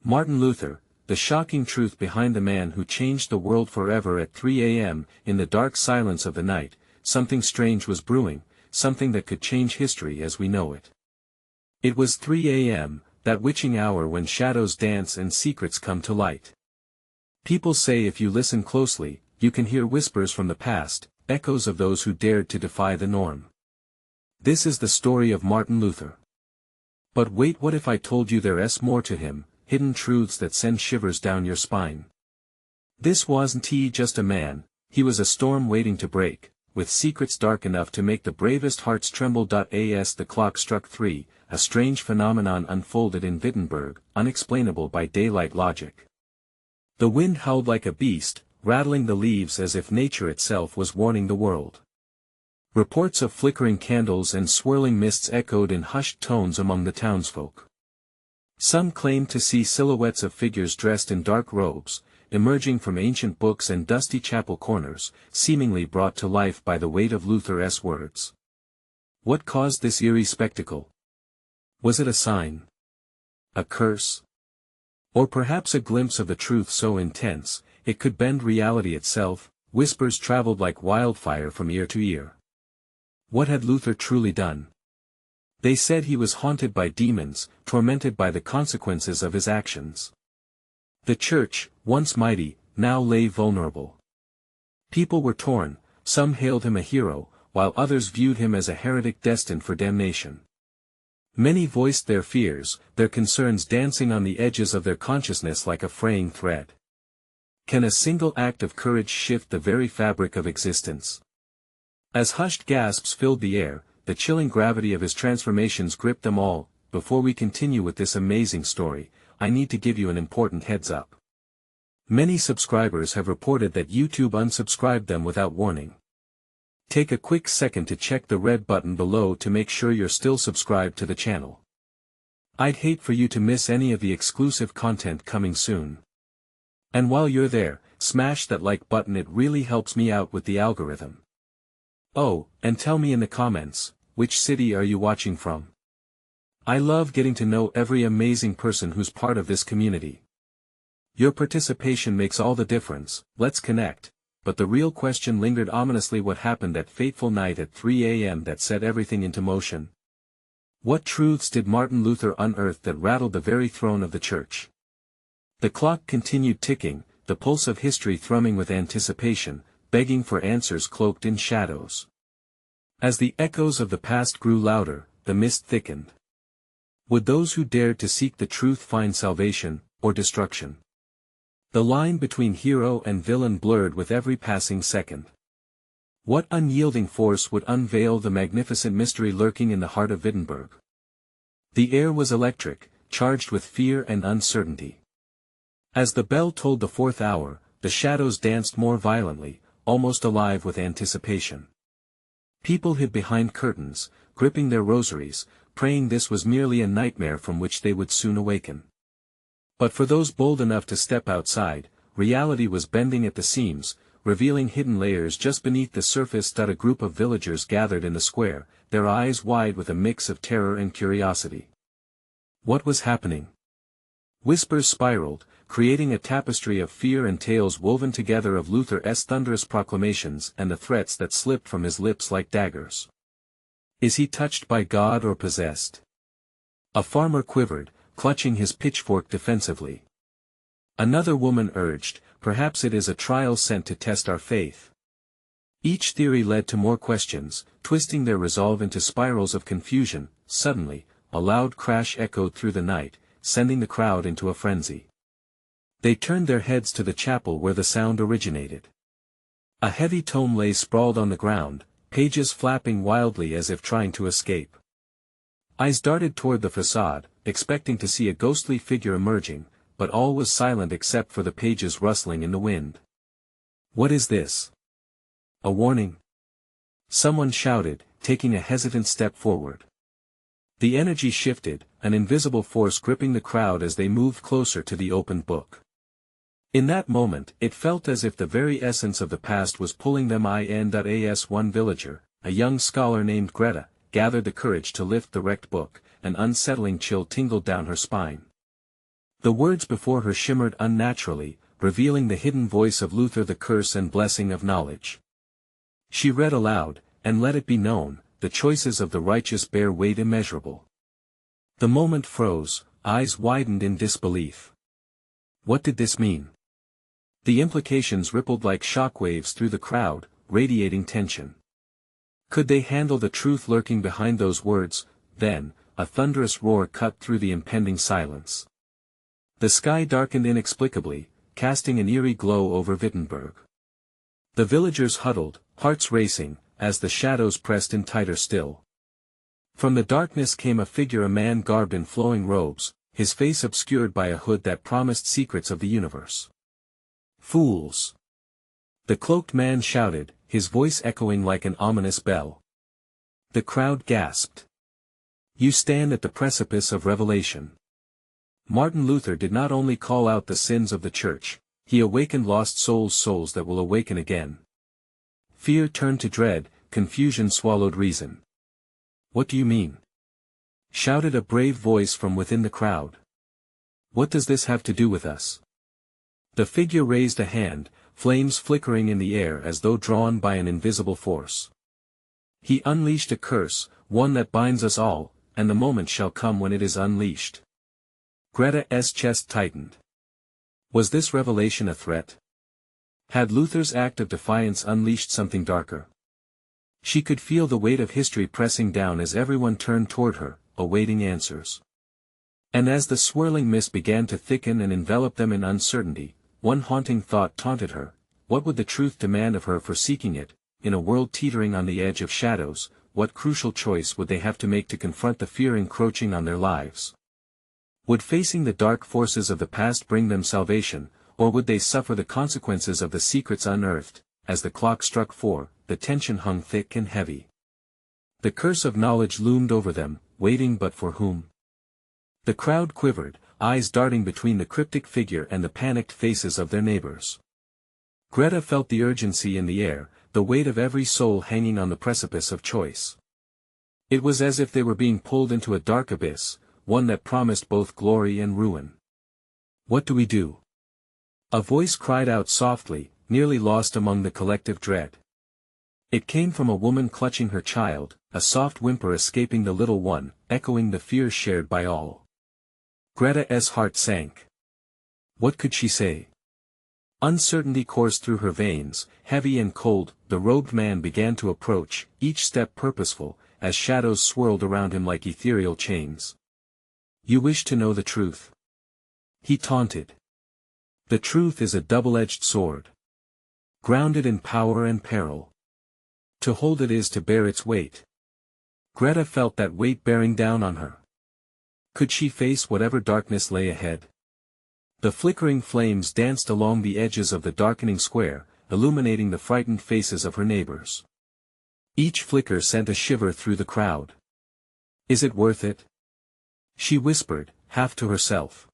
Martin Luther, the shocking truth behind the man who changed the world forever. At 3 a.m., in the dark silence of the night, something strange was brewing, something that could change history as we know it. It was 3 a.m., that witching hour when shadows dance and secrets come to light. People say if you listen closely, you can hear whispers from the past, echoes of those who dared to defy the norm. This is the story of Martin Luther. But wait, what if I told you there's more to him, hidden truths that send shivers down your spine? This wasn't just a man, he was a storm waiting to break, with secrets dark enough to make the bravest hearts tremble. As the clock struck 3, a strange phenomenon unfolded in Wittenberg, unexplainable by daylight logic. The wind howled like a beast, rattling the leaves as if nature itself was warning the world. Reports of flickering candles and swirling mists echoed in hushed tones among the townsfolk. Some claimed to see silhouettes of figures dressed in dark robes, emerging from ancient books and dusty chapel corners, seemingly brought to life by the weight of Luther's words. What caused this eerie spectacle? Was it a sign? A curse? Or perhaps a glimpse of the truth so intense, it could bend reality itself? Whispers traveled like wildfire from ear to ear. What had Luther truly done? They said he was haunted by demons, tormented by the consequences of his actions. The church, once mighty, now lay vulnerable. People were torn, some hailed him a hero, while others viewed him as a heretic destined for damnation. Many voiced their fears, their concerns dancing on the edges of their consciousness like a fraying thread. Can a single act of courage shift the very fabric of existence? As hushed gasps filled the air, the chilling gravity of his transformations gripped them all. Before we continue with this amazing story, I need to give you an important heads up. Many subscribers have reported that YouTube unsubscribed them without warning. Take a quick second to check the red button below to make sure you're still subscribed to the channel. I'd hate for you to miss any of the exclusive content coming soon. And while you're there, smash that like button, it really helps me out with the algorithm. Oh, and tell me in the comments, which city are you watching from? I love getting to know every amazing person who's part of this community. Your participation makes all the difference. Let's connect. But the real question lingered ominously: what happened that fateful night at 3 a.m. that set everything into motion? What truths did Martin Luther unearth that rattled the very throne of the church? The clock continued ticking, the pulse of history thrumming with anticipation, begging for answers cloaked in shadows. As the echoes of the past grew louder, the mist thickened. Would those who dared to seek the truth find salvation, or destruction? The line between hero and villain blurred with every passing second. What unyielding force would unveil the magnificent mystery lurking in the heart of Wittenberg? The air was electric, charged with fear and uncertainty. As the bell tolled the 4th hour, the shadows danced more violently, almost alive with anticipation. People hid behind curtains, gripping their rosaries, praying this was merely a nightmare from which they would soon awaken. But for those bold enough to step outside, reality was bending at the seams, revealing hidden layers just beneath the surface. A group of villagers gathered in the square, their eyes wide with a mix of terror and curiosity. What was happening? Whispers spiraled, creating a tapestry of fear and tales woven together of Luther's thunderous proclamations and the threats that slipped from his lips like daggers. Is he touched by God or possessed? A farmer quivered, clutching his pitchfork defensively. Another woman urged, perhaps it is a trial sent to test our faith. Each theory led to more questions, twisting their resolve into spirals of confusion. Suddenly, a loud crash echoed through the night, sending the crowd into a frenzy. They turned their heads to the chapel where the sound originated. A heavy tome lay sprawled on the ground, pages flapping wildly as if trying to escape. Eyes darted toward the facade, expecting to see a ghostly figure emerging, but all was silent except for the pages rustling in the wind. What is this? A warning? Someone shouted, taking a hesitant step forward. The energy shifted, an invisible force gripping the crowd as they moved closer to the opened book. In that moment, it felt as if the very essence of the past was pulling them in. As one villager, a young scholar named Greta, gathered the courage to lift the wrecked book, an unsettling chill tingled down her spine. The words before her shimmered unnaturally, revealing the hidden voice of Luther, the curse and blessing of knowledge. She read aloud, "And let it be known, the choices of the righteous bear weight immeasurable." The moment froze, eyes widened in disbelief. What did this mean? The implications rippled like shockwaves through the crowd, radiating tension. Could they handle the truth lurking behind those words? Then, a thunderous roar cut through the impending silence. The sky darkened inexplicably, casting an eerie glow over Wittenberg. The villagers huddled, hearts racing, as the shadows pressed in tighter still. From the darkness came a figure, a man garbed in flowing robes, his face obscured by a hood that promised secrets of the universe. "Fools!" the cloaked man shouted, his voice echoing like an ominous bell. The crowd gasped. "You stand at the precipice of revelation." Martin Luther did not only call out the sins of the Church, he awakened lost souls that will awaken again. Fear turned to dread, confusion swallowed reason. "What do you mean?" shouted a brave voice from within the crowd. "What does this have to do with us?" The figure raised a hand, flames flickering in the air as though drawn by an invisible force. "He unleashed a curse, one that binds us all, and the moment shall come when it is unleashed." Greta's chest tightened. Was this revelation a threat? Had Luther's act of defiance unleashed something darker? She could feel the weight of history pressing down as everyone turned toward her, awaiting answers. And as the swirling mist began to thicken and envelop them in uncertainty, one haunting thought taunted her: what would the truth demand of her for seeking it? In a world teetering on the edge of shadows, what crucial choice would they have to make to confront the fear encroaching on their lives? Would facing the dark forces of the past bring them salvation, or would they suffer the consequences of the secrets unearthed? As the clock struck 4, the tension hung thick and heavy. The curse of knowledge loomed over them, waiting but for whom? The crowd quivered, eyes darting between the cryptic figure and the panicked faces of their neighbors. Greta felt the urgency in the air, the weight of every soul hanging on the precipice of choice. It was as if they were being pulled into a dark abyss, one that promised both glory and ruin. "What do we do?" a voice cried out softly, nearly lost among the collective dread. It came from a woman clutching her child, a soft whimper escaping the little one, echoing the fear shared by all. Greta's heart sank. What could she say? Uncertainty coursed through her veins, heavy and cold. The robed man began to approach, each step purposeful, as shadows swirled around him like ethereal chains. "You wish to know the truth?" he taunted. "The truth is a double-edged sword. Grounded in power and peril. To hold it is to bear its weight." Greta felt that weight bearing down on her. Could she face whatever darkness lay ahead? The flickering flames danced along the edges of the darkening square, illuminating the frightened faces of her neighbors. Each flicker sent a shiver through the crowd. "Is it worth it?" she whispered, half to herself.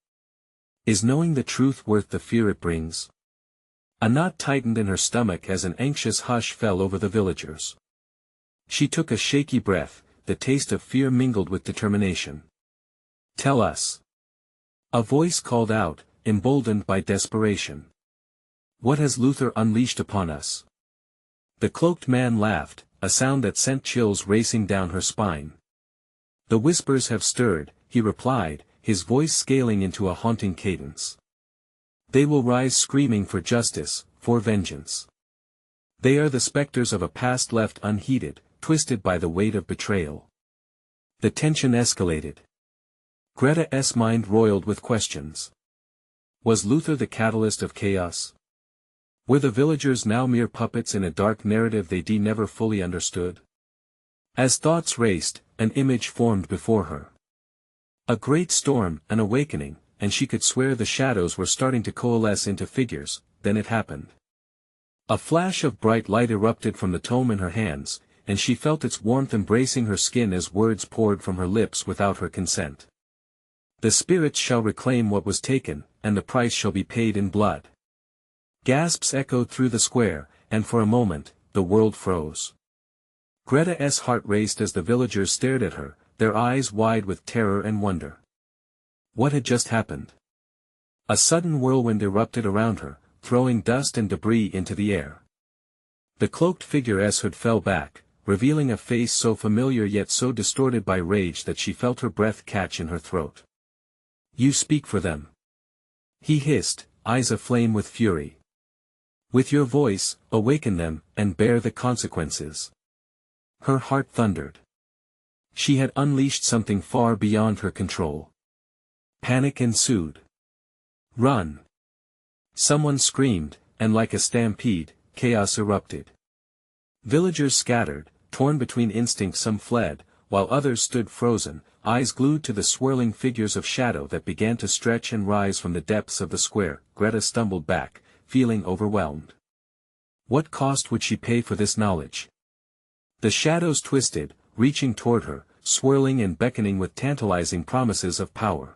"Is knowing the truth worth the fear it brings?" A knot tightened in her stomach as an anxious hush fell over the villagers. She took a shaky breath, the taste of fear mingled with determination. "Tell us." a voice called out, emboldened by desperation. "What has Luther unleashed upon us?" The cloaked man laughed, a sound that sent chills racing down her spine. "The whispers have stirred," he replied, his voice scaling into a haunting cadence. "They will rise screaming for justice, for vengeance. They are the specters of a past left unheeded, twisted by the weight of betrayal." The tension escalated. Greta's mind roiled with questions. Was Luther the catalyst of chaos? Were the villagers now mere puppets in a dark narrative they never fully understood? As thoughts raced, an image formed before her. A great storm, an awakening, and she could swear the shadows were starting to coalesce into figures. Then it happened. A flash of bright light erupted from the tome in her hands, and she felt its warmth embracing her skin as words poured from her lips without her consent. "The spirits shall reclaim what was taken, and the price shall be paid in blood." Gasps echoed through the square, and for a moment, the world froze. Greta's heart raced as the villagers stared at her, their eyes wide with terror and wonder. What had just happened? A sudden whirlwind erupted around her, throwing dust and debris into the air. The cloaked figure Eshood fell back, revealing a face so familiar yet so distorted by rage that she felt her breath catch in her throat. "You speak for them," he hissed, eyes aflame with fury. "With your voice, awaken them, and bear the consequences." Her heart thundered. She had unleashed something far beyond her control. Panic ensued. "Run!" Someone screamed, and like a stampede, chaos erupted. Villagers scattered, torn between instincts. Some fled, while others stood frozen, eyes glued to the swirling figures of shadow that began to stretch and rise from the depths of the square. Greta stumbled back, feeling overwhelmed. What cost would she pay for this knowledge? The shadows twisted, reaching toward her, swirling and beckoning with tantalizing promises of power.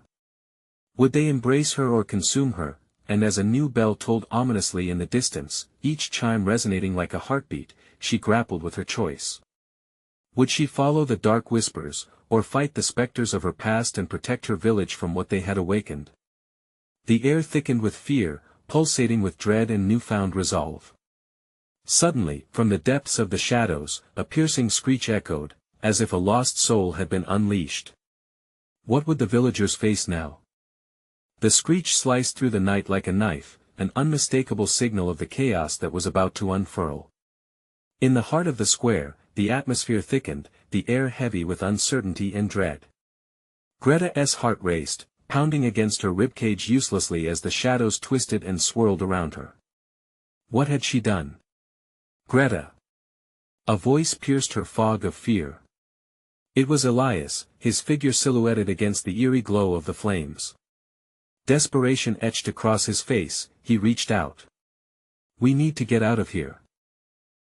Would they embrace her or consume her? And as a new bell tolled ominously in the distance, each chime resonating like a heartbeat, she grappled with her choice. Would she follow the dark whispers, or fight the specters of her past and protect her village from what they had awakened? The air thickened with fear, pulsating with dread and newfound resolve. Suddenly, from the depths of the shadows, a piercing screech echoed, as if a lost soul had been unleashed. What would the villagers face now? The screech sliced through the night like a knife, an unmistakable signal of the chaos that was about to unfurl. In the heart of the square, the atmosphere thickened, the air heavy with uncertainty and dread. Greta's heart raced, pounding against her ribcage uselessly as the shadows twisted and swirled around her. What had she done? "Greta!" A voice pierced her fog of fear. It was Elias, his figure silhouetted against the eerie glow of the flames. Desperation etched across his face, he reached out. "We need to get out of here."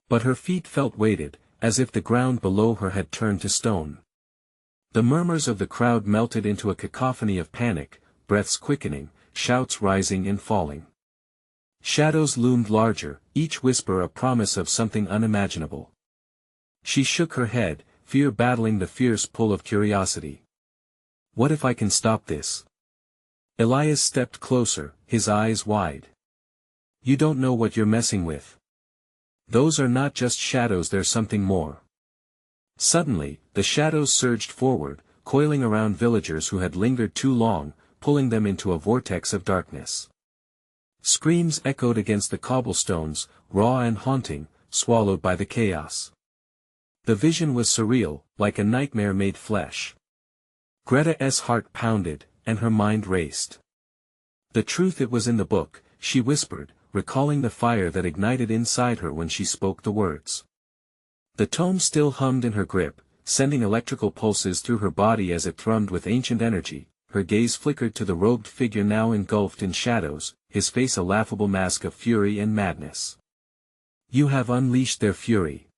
But her feet felt weighted, as if the ground below her had turned to stone. The murmurs of the crowd melted into a cacophony of panic, breaths quickening, shouts rising and falling. Shadows loomed larger, each whisper a promise of something unimaginable. She shook her head, fear battling the fierce pull of curiosity. "What if I can stop this?" Elias stepped closer, his eyes wide. "You don't know what you're messing with. Those are not just shadows, there's something more." Suddenly, the shadows surged forward, coiling around villagers who had lingered too long, pulling them into a vortex of darkness. Screams echoed against the cobblestones, raw and haunting, swallowed by the chaos. The vision was surreal, like a nightmare made flesh. Greta's heart pounded, and her mind raced. "The truth, it was in the book," she whispered, recalling the fire that ignited inside her when she spoke the words. The tome still hummed in her grip, sending electrical pulses through her body as it thrummed with ancient energy. Her gaze flickered to the robed figure now engulfed in shadows, his face a laughable mask of fury and madness. "You have unleashed their fury.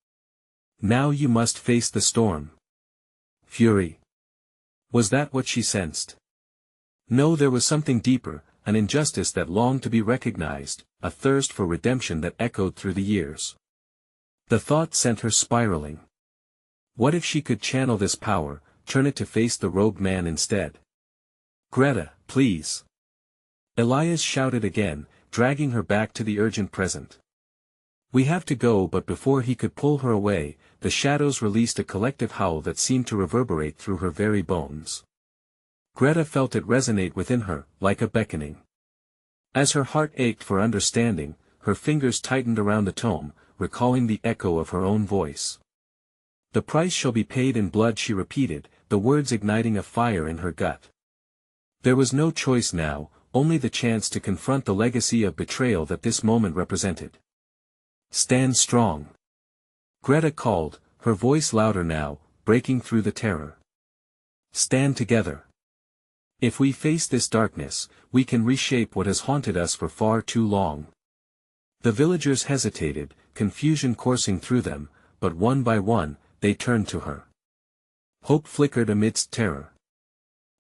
Now you must face the storm." Fury? Was that what she sensed? No, there was something deeper, an injustice that longed to be recognized, a thirst for redemption that echoed through the years. The thought sent her spiraling. What if she could channel this power, turn it to face the robed man instead? "Greta, please!" Elias shouted again, dragging her back to the urgent present. "We have to go," but before he could pull her away, the shadows released a collective howl that seemed to reverberate through her very bones. Greta felt it resonate within her, like a beckoning. As her heart ached for understanding, her fingers tightened around the tome, recalling the echo of her own voice. "The price shall be paid in blood," she repeated, the words igniting a fire in her gut. There was no choice now, only the chance to confront the legacy of betrayal that this moment represented. "Stand strong," Greta called, her voice louder now, breaking through the terror. "Stand together. If we face this darkness, we can reshape what has haunted us for far too long." The villagers hesitated, confusion coursing through them, but one by one, they turned to her. Hope flickered amidst terror.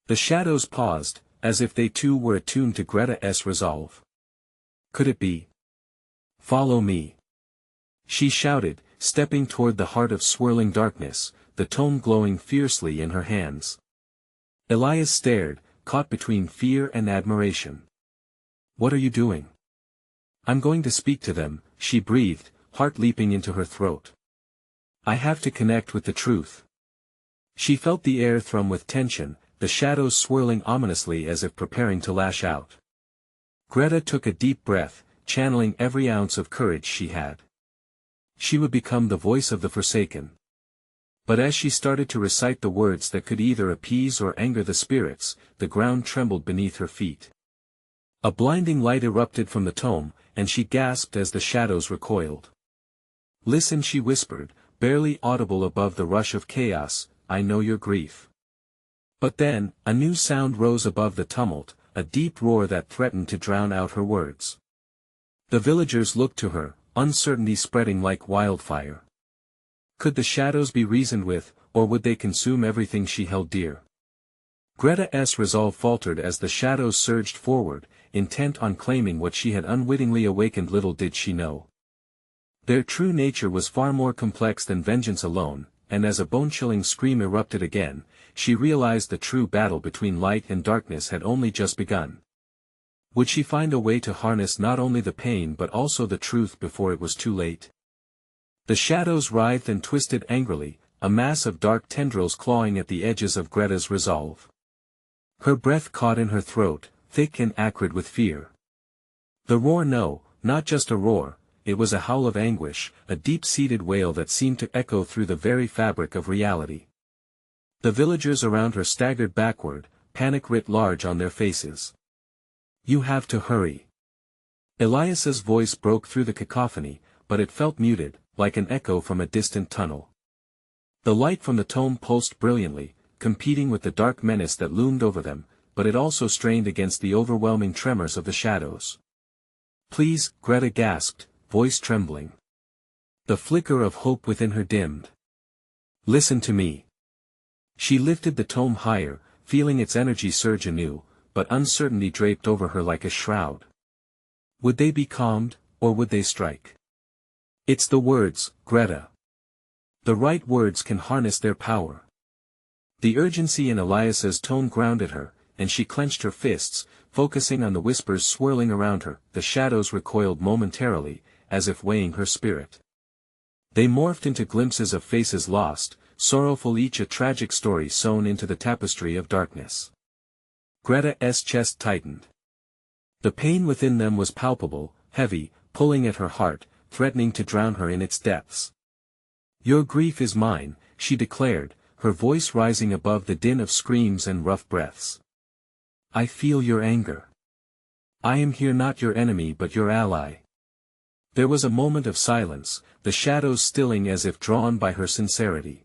The shadows paused, as if they too were attuned to Greta's resolve. Could it be? "Follow me," she shouted, stepping toward the heart of swirling darkness, the tome glowing fiercely in her hands. Elias stared, caught between fear and admiration. What are you doing? I'm going to speak to them, she breathed, heart leaping into her throat. I have to connect with the truth. She felt the air thrum with tension, the shadows swirling ominously as if preparing to lash out. Greta took a deep breath, channeling every ounce of courage she had. She would become the voice of the forsaken. But as she started to recite the words that could either appease or anger the spirits, the ground trembled beneath her feet. A blinding light erupted from the tome, and she gasped as the shadows recoiled. Listen, she whispered, barely audible above the rush of chaos, I know your grief. But then, a new sound rose above the tumult, a deep roar that threatened to drown out her words. The villagers looked to her, uncertainty spreading like wildfire. Could the shadows be reasoned with, or would they consume everything she held dear? Greta's resolve faltered as the shadows surged forward, intent on claiming what she had unwittingly awakened. Little did she know. Their true nature was far more complex than vengeance alone, and as a bone-chilling scream erupted again, she realized the true battle between light and darkness had only just begun. Would she find a way to harness not only the pain but also the truth before it was too late? The shadows writhed and twisted angrily, a mass of dark tendrils clawing at the edges of Greta's resolve. Her breath caught in her throat, thick and acrid with fear. The roar, no, not just a roar, it was a howl of anguish, a deep-seated wail that seemed to echo through the very fabric of reality. The villagers around her staggered backward, panic writ large on their faces. You have to hurry. Elias's voice broke through the cacophony, but it felt muted, like an echo from a distant tunnel. The light from the tome pulsed brilliantly, competing with the dark menace that loomed over them, but it also strained against the overwhelming tremors of the shadows. Please, Greta gasped, voice trembling. The flicker of hope within her dimmed. Listen to me. She lifted the tome higher, feeling its energy surge anew, but uncertainty draped over her like a shroud. Would they be calmed, or would they strike? It's the words, Greta. The right words can harness their power. The urgency in Elias's tone grounded her, and she clenched her fists, focusing on the whispers swirling around her. The shadows recoiled momentarily, as if weighing her spirit. They morphed into glimpses of faces lost, sorrowful, each a tragic story sewn into the tapestry of darkness. Greta's chest tightened. The pain within them was palpable, heavy, pulling at her heart, threatening to drown her in its depths. Your grief is mine, she declared, her voice rising above the din of screams and rough breaths. I feel your anger. I am here not your enemy but your ally. There was a moment of silence, the shadows stilling as if drawn by her sincerity.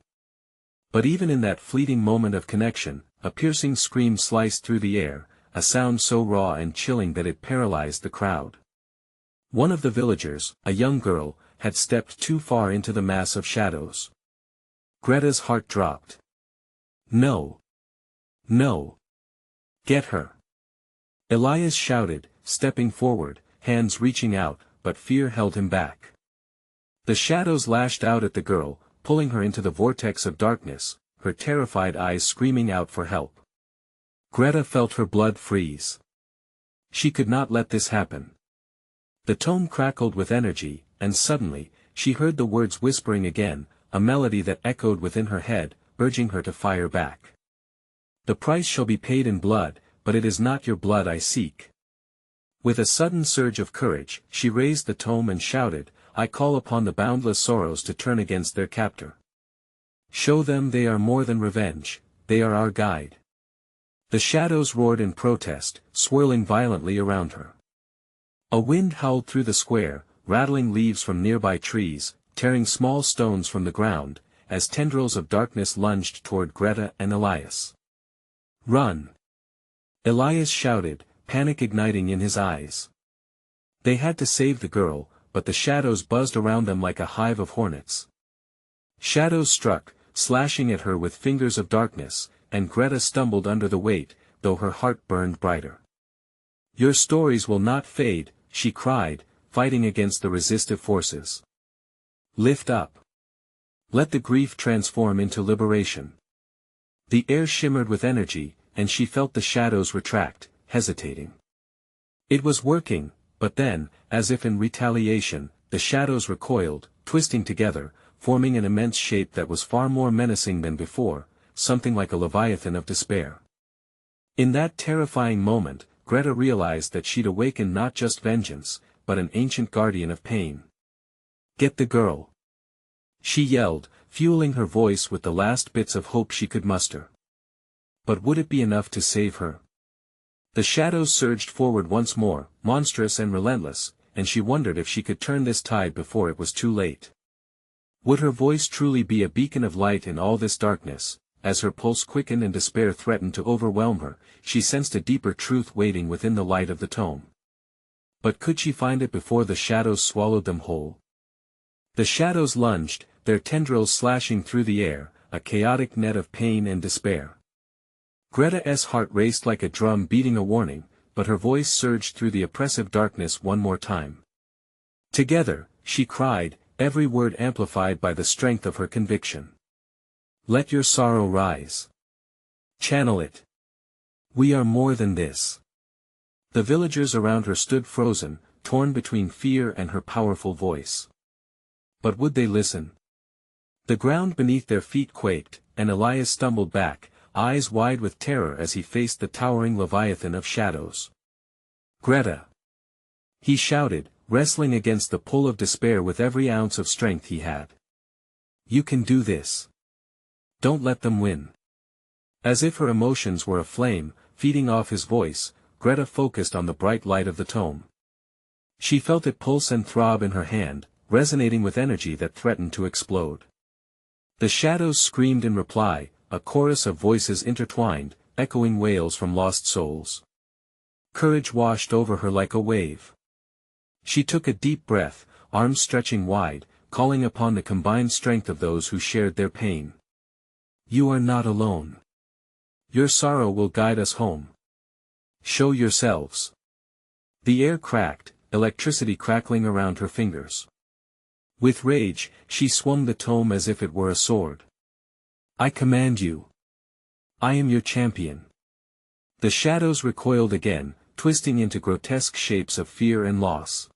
But even in that fleeting moment of connection, a piercing scream sliced through the air, a sound so raw and chilling that it paralyzed the crowd. One of the villagers, a young girl, had stepped too far into the mass of shadows. Greta's heart dropped. No. No. Get her. Elias shouted, stepping forward, hands reaching out, but fear held him back. The shadows lashed out at the girl, pulling her into the vortex of darkness, her terrified eyes screaming out for help. Greta felt her blood freeze. She could not let this happen. The tome crackled with energy, and suddenly, she heard the words whispering again, a melody that echoed within her head, urging her to fire back. The price shall be paid in blood, but it is not your blood I seek. With a sudden surge of courage, she raised the tome and shouted, I call upon the boundless sorrows to turn against their captor. Show them they are more than revenge, they are our guide. The shadows roared in protest, swirling violently around her. A wind howled through the square, rattling leaves from nearby trees, tearing small stones from the ground, as tendrils of darkness lunged toward Greta and Elias. Run! Elias shouted, panic igniting in his eyes. They had to save the girl, but the shadows buzzed around them like a hive of hornets. Shadows struck, slashing at her with fingers of darkness, and Greta stumbled under the weight, though her heart burned brighter. Your stories will not fade, she cried, fighting against the resistive forces. Lift up. Let the grief transform into liberation. The air shimmered with energy, and she felt the shadows retract, hesitating. It was working, but then, as if in retaliation, the shadows recoiled, twisting together, forming an immense shape that was far more menacing than before, something like a leviathan of despair. In that terrifying moment, Greta realized that she'd awakened not just vengeance, but an ancient guardian of pain. "Get the girl!" she yelled, fueling her voice with the last bits of hope she could muster. But would it be enough to save her? The shadows surged forward once more, monstrous and relentless, and she wondered if she could turn this tide before it was too late. Would her voice truly be a beacon of light in all this darkness? As her pulse quickened and despair threatened to overwhelm her, she sensed a deeper truth waiting within the light of the tome. But could she find it before the shadows swallowed them whole? The shadows lunged, their tendrils slashing through the air, a chaotic net of pain and despair. Greta's heart raced like a drum beating a warning, but her voice surged through the oppressive darkness one more time. "Together," she cried, every word amplified by the strength of her conviction. "Let your sorrow rise. Channel it. We are more than this." The villagers around her stood frozen, torn between fear and her powerful voice. But would they listen? The ground beneath their feet quaked, and Elias stumbled back, eyes wide with terror as he faced the towering leviathan of shadows. "Greta!" he shouted, wrestling against the pull of despair with every ounce of strength he had. "You can do this. Don't let them win." As if her emotions were a flame, feeding off his voice, Greta focused on the bright light of the tome. She felt it pulse and throb in her hand, resonating with energy that threatened to explode. The shadows screamed in reply, a chorus of voices intertwined, echoing wails from lost souls. Courage washed over her like a wave. She took a deep breath, arms stretching wide, calling upon the combined strength of those who shared their pain. "You are not alone. Your sorrow will guide us home. Show yourselves." The air cracked, electricity crackling around her fingers. With rage, she swung the tome as if it were a sword. "I command you. I am your champion." The shadows recoiled again, twisting into grotesque shapes of fear and loss.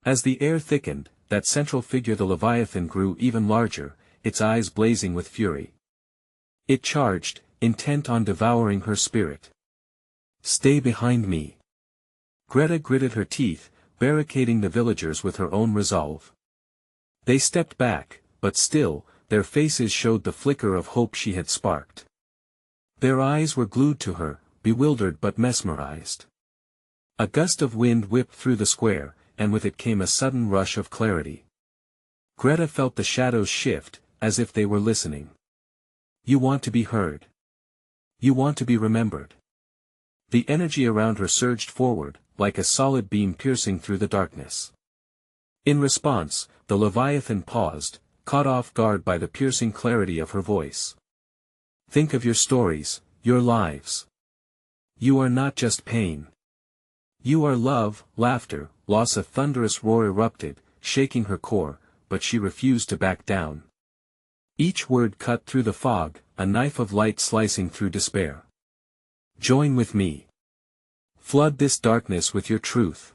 As the air thickened, that central figure the Leviathan grew even larger, its eyes blazing with fury. It charged, intent on devouring her spirit. "Stay behind me." Greta gritted her teeth, barricading the villagers with her own resolve. They stepped back, but still, their faces showed the flicker of hope she had sparked. Their eyes were glued to her, bewildered but mesmerized. A gust of wind whipped through the square, and with it came a sudden rush of clarity. Greta felt the shadows shift, as if they were listening. "You want to be heard. You want to be remembered." The energy around her surged forward, like a solid beam piercing through the darkness. In response, the Leviathan paused, caught off guard by the piercing clarity of her voice. "Think of your stories, your lives. You are not just pain. You are love, laughter, loss." A thunderous roar erupted, shaking her core, but she refused to back down. Each word cut through the fog, a knife of light slicing through despair. "Join with me. Flood this darkness with your truth."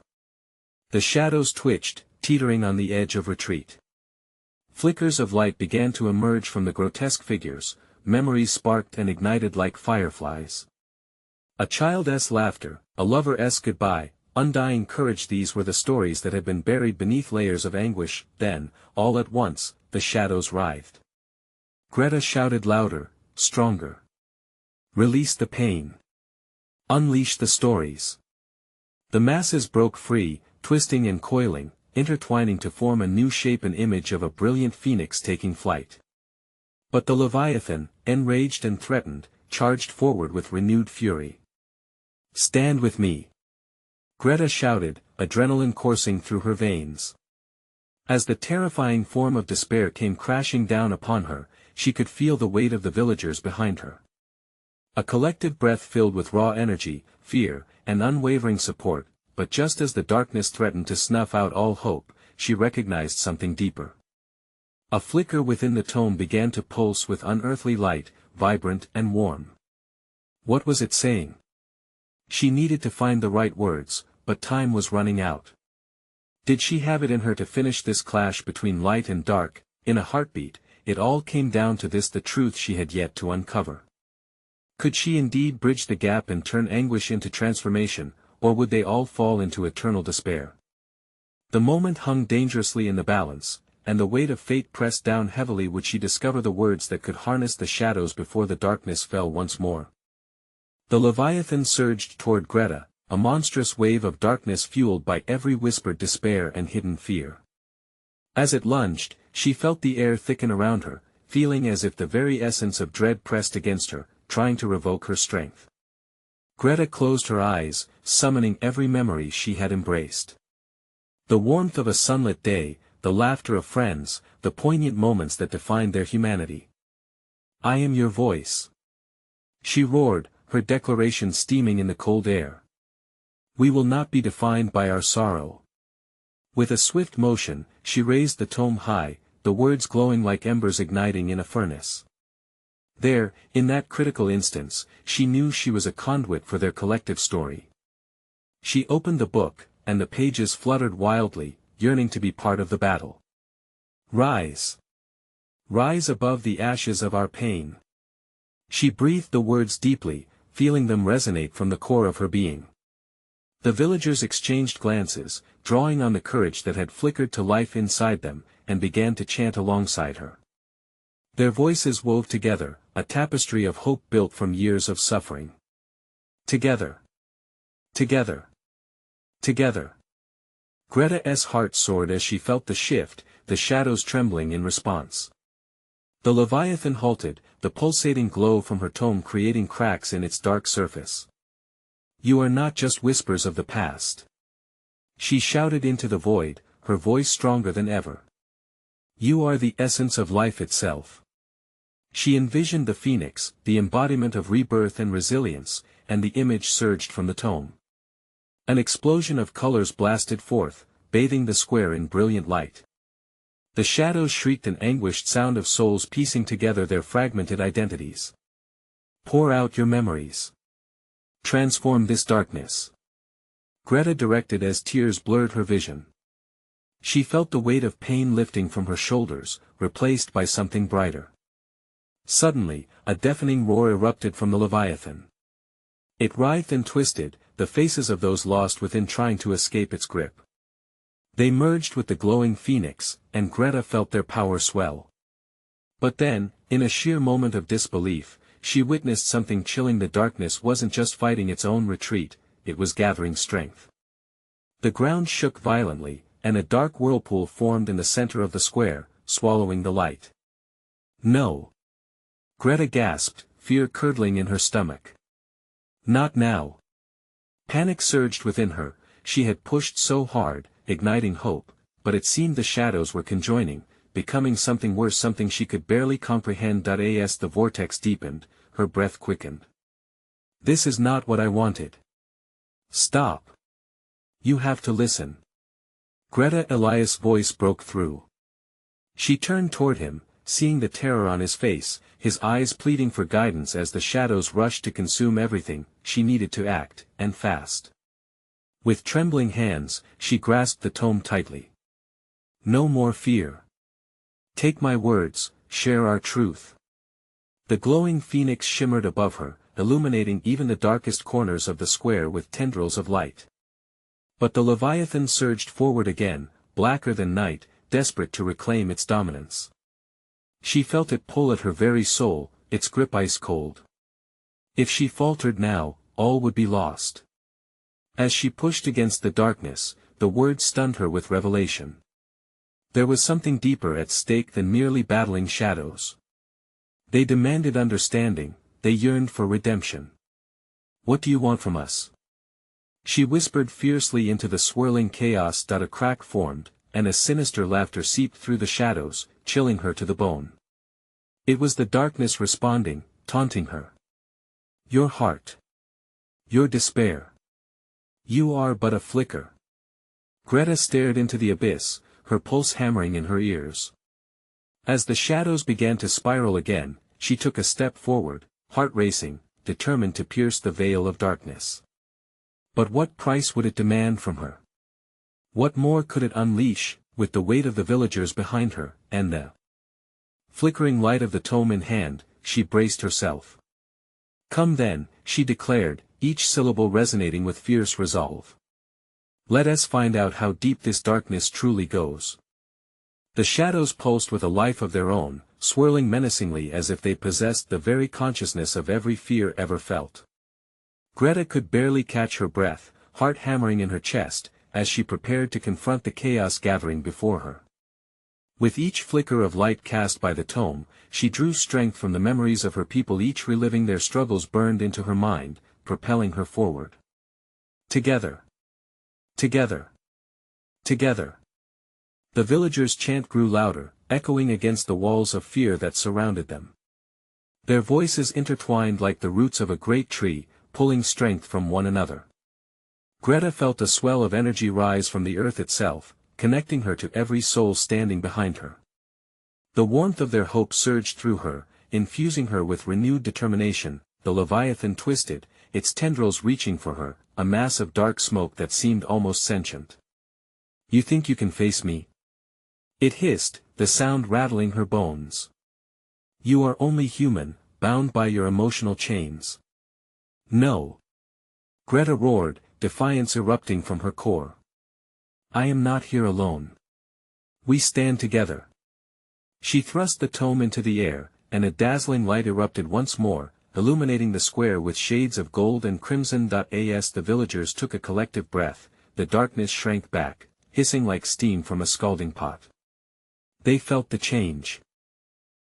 The shadows twitched, teetering on the edge of retreat. Flickers of light began to emerge from the grotesque figures, memories sparked and ignited like fireflies. A child's laughter, a lover's goodbye, undying courage. These were the stories that had been buried beneath layers of anguish. Then, all at once, the shadows writhed. Greta shouted louder, stronger. "Release the pain. Unleash the stories." The masses broke free, twisting and coiling, intertwining to form a new shape, an image of a brilliant phoenix taking flight. But the Leviathan, enraged and threatened, charged forward with renewed fury. "Stand with me!" Greta shouted, adrenaline coursing through her veins. As the terrifying form of despair came crashing down upon her, she could feel the weight of the villagers behind her. A collective breath filled with raw energy, fear, and unwavering support, but just as the darkness threatened to snuff out all hope, she recognized something deeper. A flicker within the tome began to pulse with unearthly light, vibrant and warm. What was it saying? She needed to find the right words, but time was running out. Did she have it in her to finish this clash between light and dark? In a heartbeat, it all came down to this: the truth she had yet to uncover. Could she indeed bridge the gap and turn anguish into transformation, or would they all fall into eternal despair? The moment hung dangerously in the balance, and the weight of fate pressed down heavily. Would she discover the words that could harness the shadows before the darkness fell once more? The Leviathan surged toward Greta, a monstrous wave of darkness fueled by every whispered despair and hidden fear. As it lunged, she felt the air thicken around her, feeling as if the very essence of dread pressed against her, trying to revoke her strength. Greta closed her eyes, summoning every memory she had embraced. The warmth of a sunlit day, the laughter of friends, the poignant moments that defined their humanity. "I am your voice," she roared, her declaration steaming in the cold air. "We will not be defined by our sorrow." With a swift motion, she raised the tome high, the words glowing like embers igniting in a furnace. There, in that critical instance, she knew she was a conduit for their collective story. She opened the book, and the pages fluttered wildly, yearning to be part of the battle. "Rise! Rise above the ashes of our pain." She breathed the words deeply, feeling them resonate from the core of her being. The villagers exchanged glances, drawing on the courage that had flickered to life inside them, and began to chant alongside her. Their voices wove together, a tapestry of hope built from years of suffering. Together. Together. Together. Greta's heart soared as she felt the shift, the shadows trembling in response. The Leviathan halted, the pulsating glow from her tome creating cracks in its dark surface. "You are not just whispers of the past," she shouted into the void, her voice stronger than ever. "You are the essence of life itself." She envisioned the phoenix, the embodiment of rebirth and resilience, and the image surged from the tome. An explosion of colors blasted forth, bathing the square in brilliant light. The shadows shrieked an anguished sound of souls piecing together their fragmented identities. "Pour out your memories. Transform this darkness," Greta directed as tears blurred her vision. She felt the weight of pain lifting from her shoulders, replaced by something brighter. Suddenly, a deafening roar erupted from the Leviathan. It writhed and twisted, the faces of those lost within trying to escape its grip. They merged with the glowing phoenix, and Greta felt their power swell. But then, in a sheer moment of disbelief, she witnessed something chilling. The darkness wasn't just fighting its own retreat, it was gathering strength. The ground shook violently, and a dark whirlpool formed in the center of the square, swallowing the light. "No!" Greta gasped, fear curdling in her stomach. "Not now!" Panic surged within her. She had pushed so hard, igniting hope, but it seemed the shadows were conjoining, becoming something worse, something she could barely comprehend. As the vortex deepened, her breath quickened. "This is not what I wanted." "Stop! You have to listen." Greta Elias' voice broke through. She turned toward him, seeing the terror on his face, his eyes pleading for guidance as the shadows rushed to consume everything. She needed to act, and fast. With trembling hands, she grasped the tome tightly. "No more fear. Take my words, share our truth." The glowing phoenix shimmered above her, illuminating even the darkest corners of the square with tendrils of light. But the Leviathan surged forward again, blacker than night, desperate to reclaim its dominance. She felt it pull at her very soul, its grip ice cold. If she faltered now, all would be lost. As she pushed against the darkness, the words stunned her with revelation. There was something deeper at stake than merely battling shadows. They demanded understanding, they yearned for redemption. "What do you want from us?" she whispered fiercely into the swirling chaos. A crack formed, and a sinister laughter seeped through the shadows, chilling her to the bone. It was the darkness responding, taunting her. "Your heart. Your despair. You are but a flicker." Greta stared into the abyss, her pulse hammering in her ears. As the shadows began to spiral again, she took a step forward, heart racing, determined to pierce the veil of darkness. But what price would it demand from her? What more could it unleash, with the weight of the villagers behind her, and the flickering light of the tome in hand? She braced herself. "Come then," she declared, each syllable resonating with fierce resolve. "Let us find out how deep this darkness truly goes." The shadows pulsed with a life of their own, swirling menacingly as if they possessed the very consciousness of every fear ever felt. Greta could barely catch her breath, heart hammering in her chest, as she prepared to confront the chaos gathering before her. With each flicker of light cast by the tome, she drew strength from the memories of her people, each reliving their struggles burned into her mind, propelling her forward. Together. Together. Together. The villagers' chant grew louder, echoing against the walls of fear that surrounded them. Their voices intertwined like the roots of a great tree, pulling strength from one another. Greta felt a swell of energy rise from the earth itself, connecting her to every soul standing behind her. The warmth of their hope surged through her, infusing her with renewed determination. The Leviathan twisted, its tendrils reaching for her, a mass of dark smoke that seemed almost sentient. "You think you can face me?" it hissed, the sound rattling her bones. "You are only human, bound by your emotional chains." "No." Greta roared, defiance erupting from her core. "I am not here alone. We stand together." She thrust the tome into the air, and a dazzling light erupted once more, illuminating the square with shades of gold and crimson. As the villagers took a collective breath, the darkness shrank back, hissing like steam from a scalding pot. They felt the change.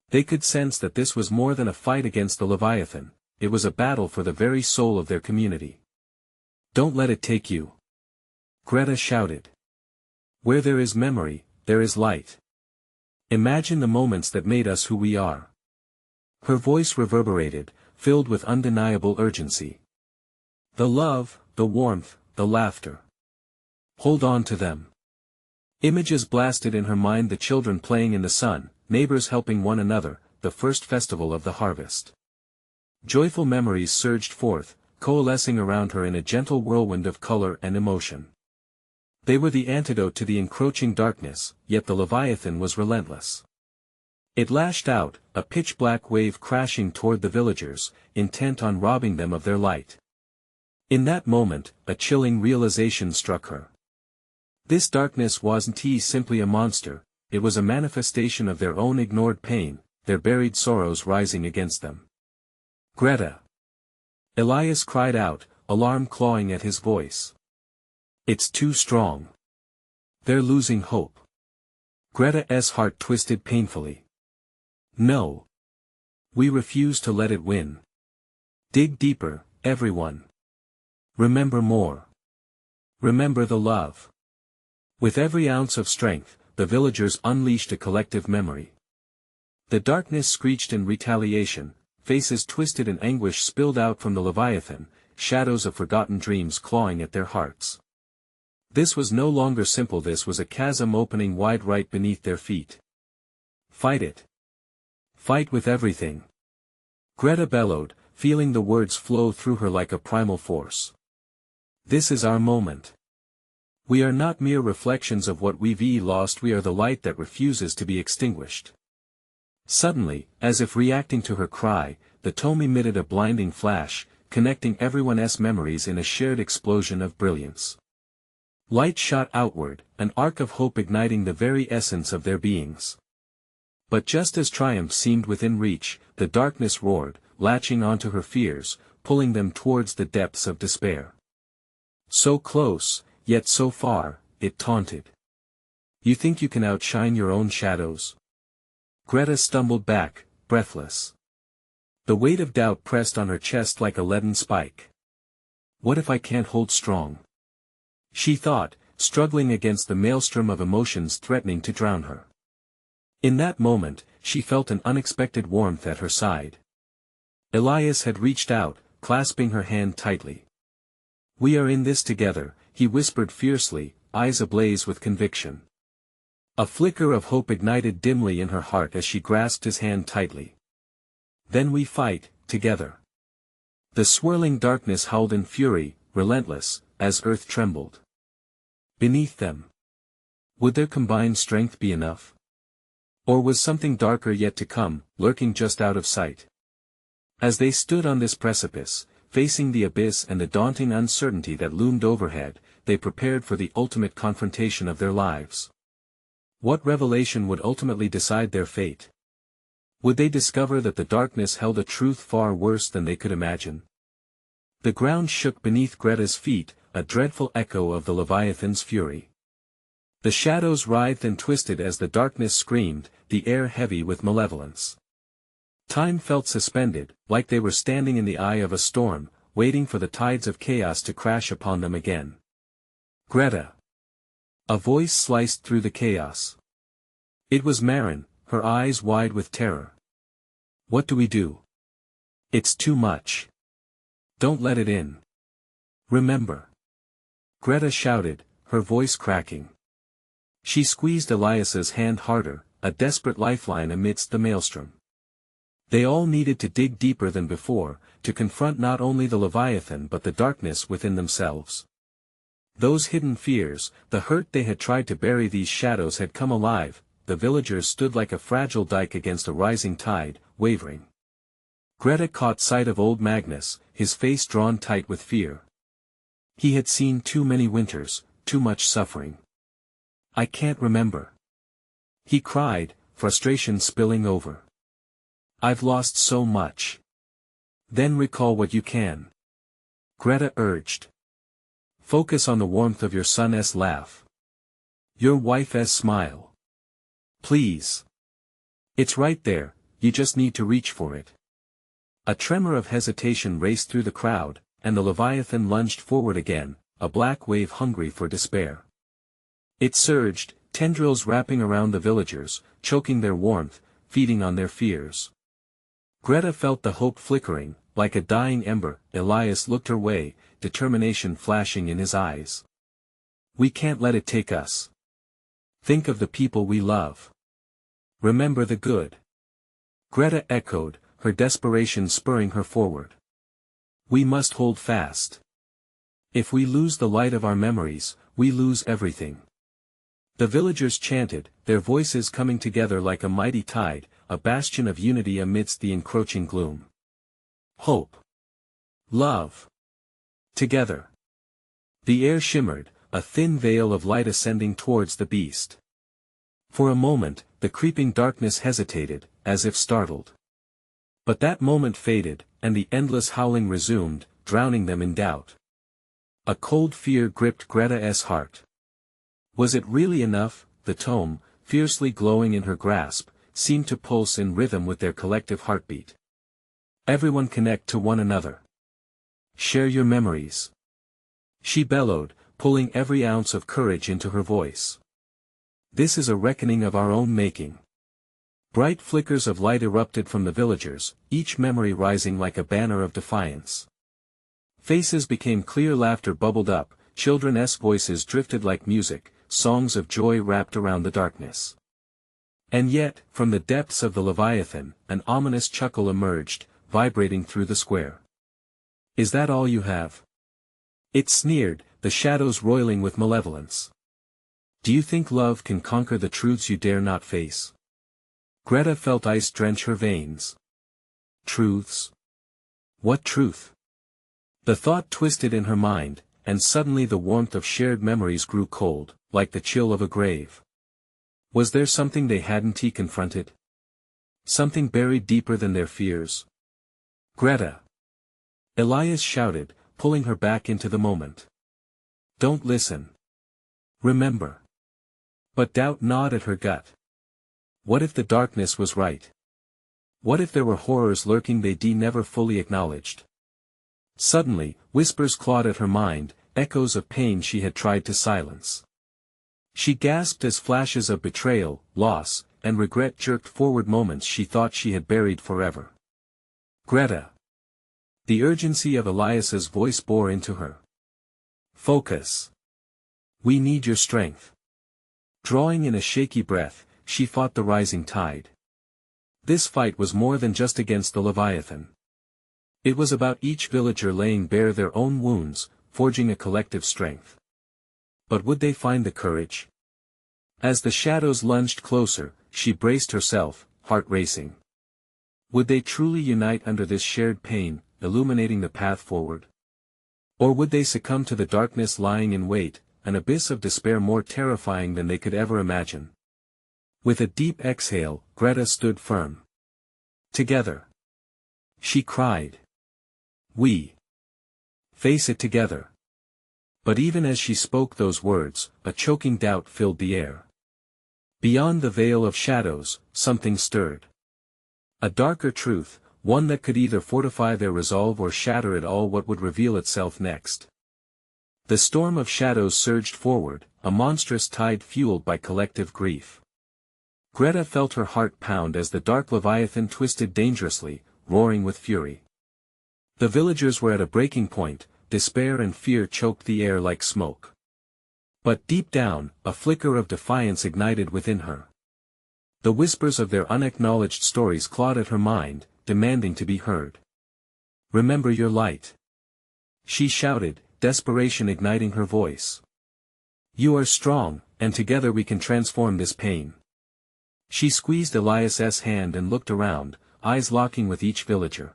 They could sense that this was more than a fight against the Leviathan, it was a battle for the very soul of their community. "Don't let it take you," Greta shouted. "Where there is memory, there is light. Imagine the moments that made us who we are." Her voice reverberated, filled with undeniable urgency. "The love, the warmth, the laughter. Hold on to them." Images blasted in her mind, the children playing in the sun, neighbors helping one another, the first festival of the harvest. Joyful memories surged forth, coalescing around her in a gentle whirlwind of color and emotion. They were the antidote to the encroaching darkness, yet the Leviathan was relentless. It lashed out, a pitch-black wave crashing toward the villagers, intent on robbing them of their light. In that moment, a chilling realization struck her. This darkness wasn't simply a monster, it was a manifestation of their own ignored pain, their buried sorrows rising against them. "Greta!" Elias cried out, alarm clawing at his voice. "It's too strong. They're losing hope." Greta's heart twisted painfully. "No. We refuse to let it win. Dig deeper, everyone. Remember more. Remember the love." With every ounce of strength, the villagers unleashed a collective memory. The darkness screeched in retaliation, faces twisted in anguish spilled out from the Leviathan, shadows of forgotten dreams clawing at their hearts. This was no longer simple, this was a chasm opening wide right beneath their feet. "Fight it. Fight with everything." Greta bellowed, feeling the words flow through her like a primal force. "This is our moment. We are not mere reflections of what we've lost, we are the light that refuses to be extinguished." Suddenly, as if reacting to her cry, the tome emitted a blinding flash, connecting everyone's memories in a shared explosion of brilliance. Light shot outward, an arc of hope igniting the very essence of their beings. But just as triumph seemed within reach, the darkness roared, latching onto her fears, pulling them towards the depths of despair. So close, yet so far, it taunted. "You think you can outshine your own shadows?" Greta stumbled back, breathless. The weight of doubt pressed on her chest like a leaden spike. "What if I can't hold strong?" she thought, struggling against the maelstrom of emotions threatening to drown her. In that moment, she felt an unexpected warmth at her side. Elias had reached out, clasping her hand tightly. "We are in this together," he whispered fiercely, eyes ablaze with conviction. A flicker of hope ignited dimly in her heart as she grasped his hand tightly. "Then we fight, together." The swirling darkness howled in fury, relentless, as earth trembled. Beneath them, would their combined strength be enough? Or was something darker yet to come, lurking just out of sight? As they stood on this precipice, facing the abyss and the daunting uncertainty that loomed overhead, they prepared for the ultimate confrontation of their lives. What revelation would ultimately decide their fate? Would they discover that the darkness held a truth far worse than they could imagine? The ground shook beneath Greta's feet, a dreadful echo of the Leviathan's fury. The shadows writhed and twisted as the darkness screamed, the air heavy with malevolence. Time felt suspended, like they were standing in the eye of a storm, waiting for the tides of chaos to crash upon them again. Greta! A voice sliced through the chaos. It was Marin, her eyes wide with terror. What do we do? It's too much. Don't let it in. Remember. Greta shouted, her voice cracking. She squeezed Elias's hand harder, a desperate lifeline amidst the maelstrom. They all needed to dig deeper than before, to confront not only the Leviathan but the darkness within themselves. Those hidden fears, the hurt they had tried to bury, these shadows had come alive. The villagers stood like a fragile dike against a rising tide, wavering. Greta caught sight of old Magnus, his face drawn tight with fear. He had seen too many winters, too much suffering. I can't remember. He cried, frustration spilling over. I've lost so much. Then recall what you can. Greta urged. Focus on the warmth of your son's laugh. Your wife's smile. Please. It's right there, you just need to reach for it. A tremor of hesitation raced through the crowd, and the Leviathan lunged forward again, a black wave hungry for despair. It surged, tendrils wrapping around the villagers, choking their warmth, feeding on their fears. Greta felt the hope flickering, like a dying ember. Elias looked her way, determination flashing in his eyes. We can't let it take us. Think of the people we love. Remember the good. Greta echoed, her desperation spurring her forward. We must hold fast. If we lose the light of our memories, we lose everything. The villagers chanted, their voices coming together like a mighty tide, a bastion of unity amidst the encroaching gloom. Hope. Love. Together. The air shimmered, a thin veil of light ascending towards the beast. For a moment, the creeping darkness hesitated, as if startled. But that moment faded, and the endless howling resumed, drowning them in doubt. A cold fear gripped Greta's heart. Was it really enough? The tome, fiercely glowing in her grasp, seemed to pulse in rhythm with their collective heartbeat. Everyone connect to one another. Share your memories. She bellowed, pulling every ounce of courage into her voice. This is a reckoning of our own making. Bright flickers of light erupted from the villagers, each memory rising like a banner of defiance. Faces became clear, laughter bubbled up, children's voices drifted like music, songs of joy wrapped around the darkness. And yet, from the depths of the Leviathan, an ominous chuckle emerged, vibrating through the square. Is that all you have? It sneered, the shadows roiling with malevolence. Do you think love can conquer the truths you dare not face? Greta felt ice drench her veins. Truths? What truth? The thought twisted in her mind, and suddenly the warmth of shared memories grew cold, like the chill of a grave. Was there something they hadn't confronted? Something buried deeper than their fears? Greta! Elias shouted, pulling her back into the moment. Don't listen. Remember. But doubt gnawed at her gut. What if the darkness was right? What if there were horrors lurking they'd never fully acknowledged? Suddenly, whispers clawed at her mind, echoes of pain she had tried to silence. She gasped as flashes of betrayal, loss, and regret jerked forward moments she thought she had buried forever. Greta! The urgency of Elias's voice bore into her. Focus. We need your strength. Drawing in a shaky breath, she fought the rising tide. This fight was more than just against the Leviathan. It was about each villager laying bare their own wounds, forging a collective strength. But would they find the courage? As the shadows lunged closer, she braced herself, heart racing. Would they truly unite under this shared pain, illuminating the path forward? Or would they succumb to the darkness lying in wait, an abyss of despair more terrifying than they could ever imagine? With a deep exhale, Greta stood firm. Together. She cried. We face it together. But even as she spoke those words, a choking doubt filled the air. Beyond the veil of shadows, something stirred. A darker truth, one that could either fortify their resolve or shatter it all. What would reveal itself next? The storm of shadows surged forward, a monstrous tide fueled by collective grief. Greta felt her heart pound as the dark leviathan twisted dangerously, roaring with fury. The villagers were at a breaking point, despair and fear choked the air like smoke. But deep down, a flicker of defiance ignited within her. The whispers of their unacknowledged stories clawed at her mind, demanding to be heard. Remember your light. She shouted, desperation igniting her voice. You are strong, and together we can transform this pain. She squeezed Elias's hand and looked around, eyes locking with each villager.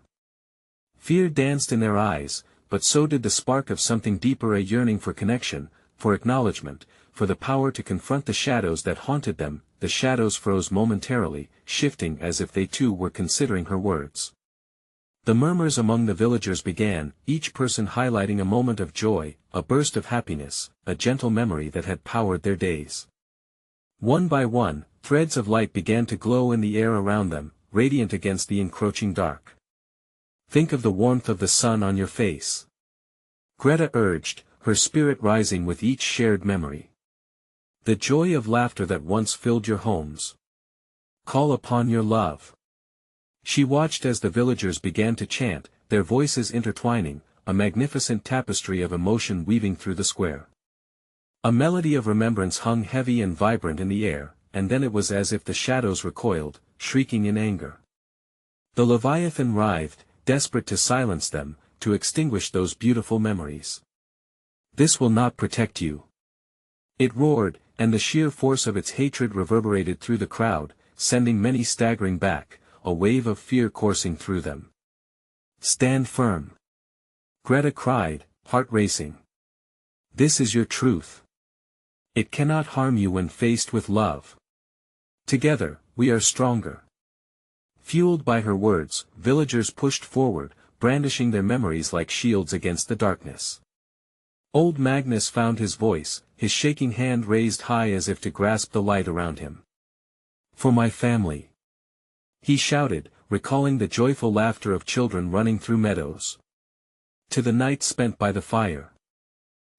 Fear danced in their eyes, but so did the spark of something deeper, a yearning for connection, for acknowledgement, for the power to confront the shadows that haunted them. The shadows froze momentarily, shifting as if they too were considering her words. The murmurs among the villagers began, each person highlighting a moment of joy, a burst of happiness, a gentle memory that had powered their days. One by one, threads of light began to glow in the air around them, radiant against the encroaching dark. Think of the warmth of the sun on your face. Greta urged, her spirit rising with each shared memory. The joy of laughter that once filled your homes. Call upon your love. She watched as the villagers began to chant, their voices intertwining, a magnificent tapestry of emotion weaving through the square. A melody of remembrance hung heavy and vibrant in the air, and then it was as if the shadows recoiled, shrieking in anger. The Leviathan writhed, desperate to silence them, to extinguish those beautiful memories. This will not protect you. It roared, and the sheer force of its hatred reverberated through the crowd, sending many staggering back, a wave of fear coursing through them. Stand firm. Greta cried, heart racing. This is your truth. It cannot harm you when faced with love. Together, we are stronger. Fueled by her words, villagers pushed forward, brandishing their memories like shields against the darkness. Old Magnus found his voice, his shaking hand raised high as if to grasp the light around him. For my family. He shouted, recalling the joyful laughter of children running through meadows. To the night spent by the fire.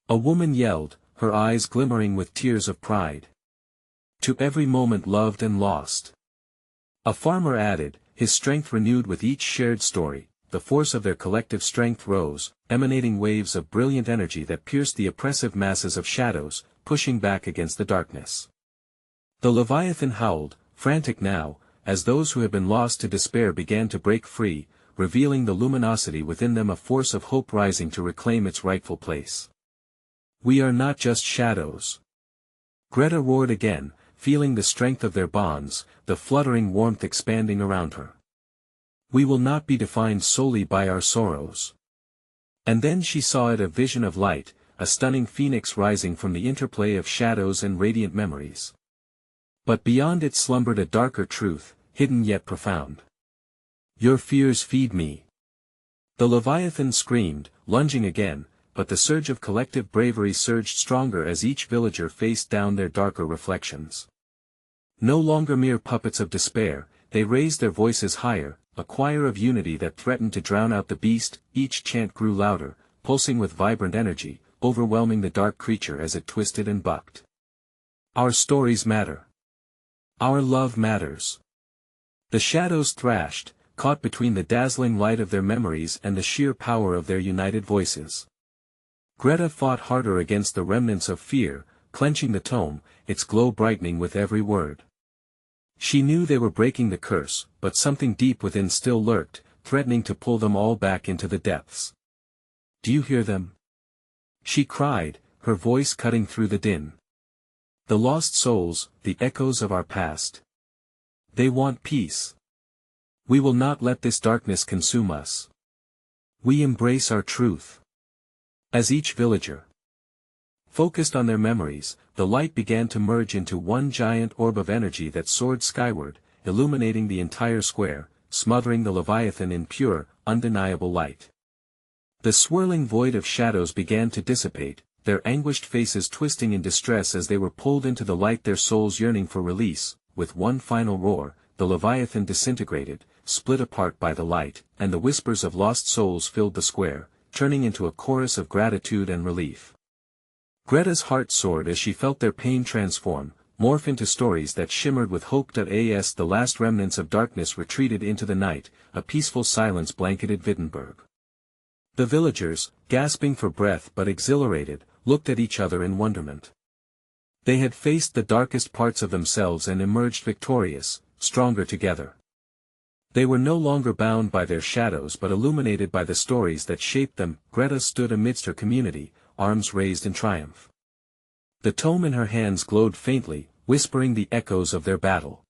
A woman yelled, her eyes glimmering with tears of pride. To every moment loved and lost. A farmer added, his strength renewed with each shared story. The force of their collective strength rose, emanating waves of brilliant energy that pierced the oppressive masses of shadows, pushing back against the darkness. The Leviathan howled, frantic now, as those who had been lost to despair began to break free, revealing the luminosity within them, a force of hope rising to reclaim its rightful place. We are not just shadows. Greta roared again, feeling the strength of their bonds, the fluttering warmth expanding around her. We will not be defined solely by our sorrows. And then she saw it, a vision of light, a stunning phoenix rising from the interplay of shadows and radiant memories. But beyond it slumbered a darker truth, hidden yet profound. Your fears feed me. The Leviathan screamed, lunging again, but the surge of collective bravery surged stronger as each villager faced down their darker reflections. No longer mere puppets of despair, they raised their voices higher, a choir of unity that threatened to drown out the beast. Each chant grew louder, pulsing with vibrant energy, overwhelming the dark creature as it twisted and bucked. Our stories matter. Our love matters. The shadows thrashed, caught between the dazzling light of their memories and the sheer power of their united voices. Greta fought harder against the remnants of fear, clenching the tome, its glow brightening with every word. She knew they were breaking the curse, but something deep within still lurked, threatening to pull them all back into the depths. Do you hear them? She cried, her voice cutting through the din. The lost souls, the echoes of our past. They want peace. We will not let this darkness consume us. We embrace our truth. As each villager focused on their memories, the light began to merge into one giant orb of energy that soared skyward, illuminating the entire square, smothering the Leviathan in pure, undeniable light. The swirling void of shadows began to dissipate, their anguished faces twisting in distress as they were pulled into the light, their souls yearning for release. With one final roar, the Leviathan disintegrated, split apart by the light, and the whispers of lost souls filled the square, turning into a chorus of gratitude and relief. Greta's heart soared as she felt their pain transform, morph into stories that shimmered with hope. As the last remnants of darkness retreated into the night, a peaceful silence blanketed Wittenberg. The villagers, gasping for breath but exhilarated, looked at each other in wonderment. They had faced the darkest parts of themselves and emerged victorious, stronger together. They were no longer bound by their shadows but illuminated by the stories that shaped them. Greta stood amidst her community, arms raised in triumph. The tome in her hands glowed faintly, whispering the echoes of their battle.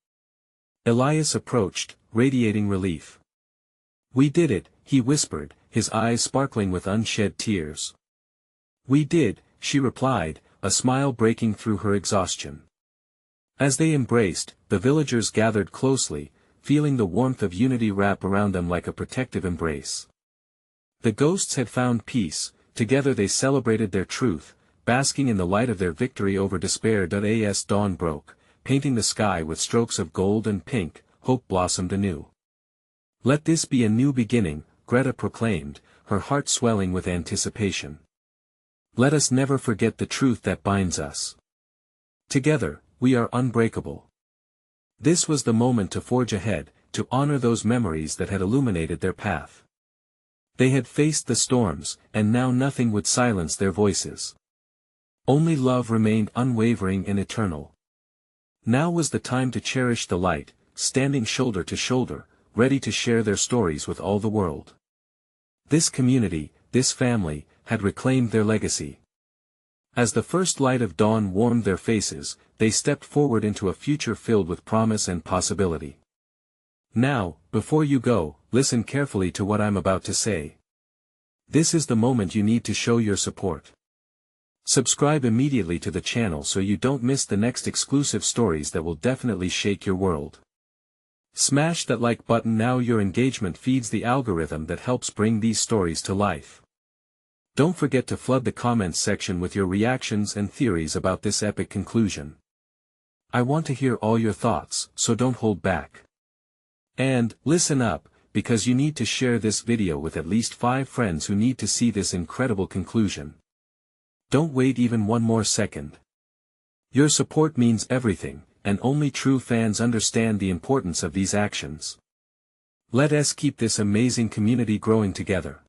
Elias approached, radiating relief. "We did it," he whispered, his eyes sparkling with unshed tears. "We did," she replied, a smile breaking through her exhaustion. As they embraced, the villagers gathered closely, feeling the warmth of unity wrap around them like a protective embrace. The ghosts had found peace, together they celebrated their truth, basking in the light of their victory over despair. As dawn broke, painting the sky with strokes of gold and pink, hope blossomed anew. "Let this be a new beginning," Greta proclaimed, her heart swelling with anticipation. "Let us never forget the truth that binds us. Together, we are unbreakable." This was the moment to forge ahead, to honor those memories that had illuminated their path. They had faced the storms, and now nothing would silence their voices. Only love remained unwavering and eternal. Now was the time to cherish the light, standing shoulder to shoulder, ready to share their stories with all the world. This community, this family, had reclaimed their legacy. As the first light of dawn warmed their faces, they stepped forward into a future filled with promise and possibility. Now, before you go, listen carefully to what I'm about to say. This is the moment you need to show your support. Subscribe immediately to the channel so you don't miss the next exclusive stories that will definitely shake your world. Smash that like button now. Your engagement feeds the algorithm that helps bring these stories to life. Don't forget to flood the comments section with your reactions and theories about this epic conclusion. I want to hear all your thoughts, so don't hold back. And, listen up, because you need to share this video with at least 5 friends who need to see this incredible conclusion. Don't wait even one more second. Your support means everything, and only true fans understand the importance of these actions. Let us keep this amazing community growing together.